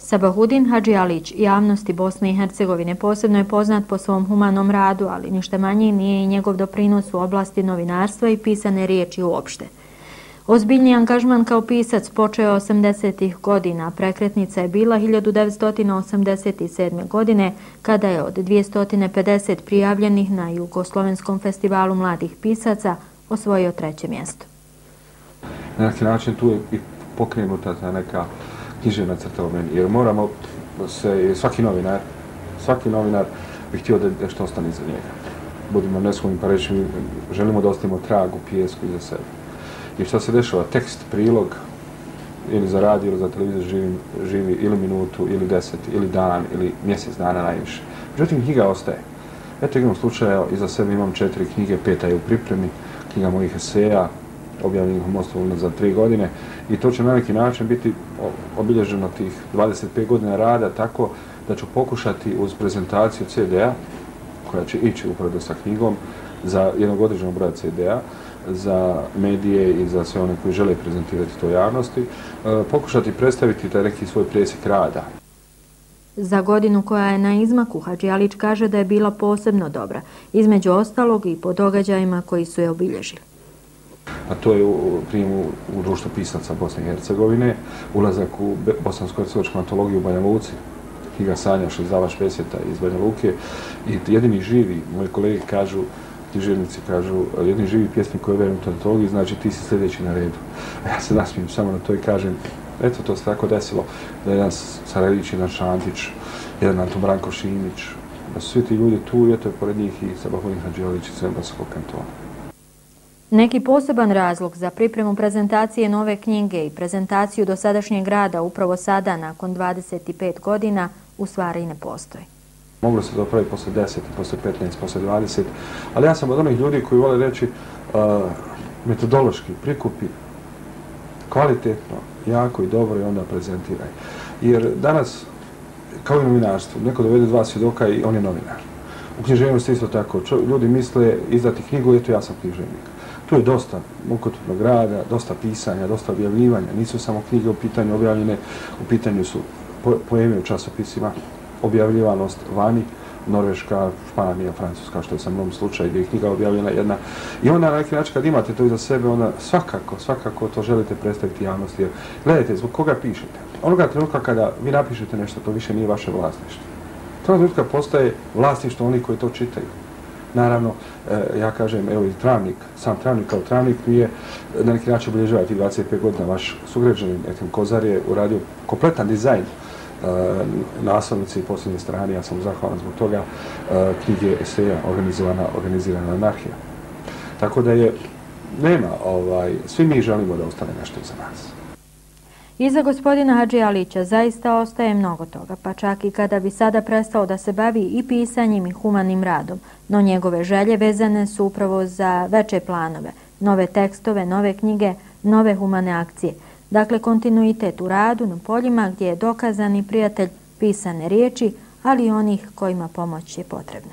Sabahudin Hadži Alić, javnosti Bosne i Hercegovine, posebno je poznat po svom humanom radu, ali ništa manje nije i njegov doprinos u oblasti novinarstva i pisane riječi uopšte. Ozbiljni angažman kao pisac počeo 80-ih godina, prekretnica je bila 1987. godine, kada je od 250 prijavljenih na Jugoslovenskom festivalu mladih pisaca osvojio 3. mjesto. Na neki način tu je i pokrenuta ta neka književna crta u meni, jer moramo se, svaki novinar bi htio da nešto ostane iza njega. Budimo neskloni pa reći, mi želimo da ostavimo trag u pijesku iza sebe. I što se dešava, tekst, prilog, ili za radio ili za televiziju živi ili minutu, ili 10, ili dan, ili mjesec dana najviše. Međutim, knjiga ostaje. Eto, imam slučaja, iza sebe imam 4 knjige, 5 je u pripremi, knjiga mojih eseja, objavljenih u Mostu za 3 godine, i to će na neki način biti obilježeno tih 25 godina rada, tako da ću pokušati uz prezentaciju CD-a, koja će ići upravo sa knjigom, za jednog određenog broja CD-a, za medije i za sve one koji žele prezentirati to javnosti, pokušati predstaviti taj neki svoj presjek rada. Za godinu koja je na izmaku, Hadži Alić kaže da je bila posebno dobra, između ostalog i po događajima koji su je obilježili. A to je prijem u društvo pisaca Bosne i Hercegovine, ulazak u bosansko-hercegovačku antologiju u Banja Luci, knjiga Sanja Šezavaš Pesjeta iz Banja Luke, i jedini živi, moji kolege kažu, književnici kažu, jedini živi pjesnik koji je objavljen u antologiji, znači ti si sljedeći na redu. A ja se nasmijem samo na to i kažem, eto, to se tako desilo, da je jedan Sarajlić, jedan Šantić, jedan Anton Branko Šimić, da su svi ti ljudi tu, i eto je pored njih i Sabahudin Hadži Alić iz Bosanskog kantona. Neki poseban razlog za pripremu prezentacije nove knjige i prezentaciju dosadašnjeg rada upravo sada, nakon 25 godina, u stvari ne postoji. Moglo se to pravi posle 10, posle 15, posle 20, ali ja sam od onih ljudi koji vole reći metodološki, prikupi kvalitetno, jako i dobro, i onda prezentiraj. Jer danas, kao i novinarstvo, neko dovede 2 svjedoka i on je novinar. U književnosti isto tako. Ljudi misle izdati knjigu, eto ja sam književnik. Tu je dosta mukotrpnog rada, dosta pisanja, dosta objavljivanja. Nisu samo knjige u pitanju objavljene, u pitanju su poeme u časopisima, objavljivanost vani, Norveška, Španija, Francuska, što je sam u ovom slučaju, gdje je knjiga objavljena jedna. I onda na neki način kad imate to iza sebe, onda svakako to želite predstaviti javnosti. Jer gledajte, zbog koga pišete? Onoga trenutka kada vi napišete nešto, to više nije vaše vlasništvo. To trenutka postaje vlasništvo onih koji to čitaju. Naravno, ja kažem, evo i Travnik, sam Travnik kao Travnik mi je na neki način obilježava tih 25 godina. Vaš sugrađanin Etim Kozar je uradio kompletan dizajn naslovnice i posljednje strane, ja sam zahvalan zbog toga, knjige eseja organizirana anarhija. Tako da svi mi želimo da ostane nešto iza nas. Iza gospodina Hadži Alića zaista ostaje mnogo toga, pa čak i kada bi sada prestao da se bavi i pisanjem i humanim radom, no njegove želje vezane su upravo za veće planove, nove tekstove, nove knjige, nove humane akcije. Dakle, kontinuitet u radu na poljima gdje je dokazani prijatelj pisane riječi, ali i onih kojima pomoć je potrebna.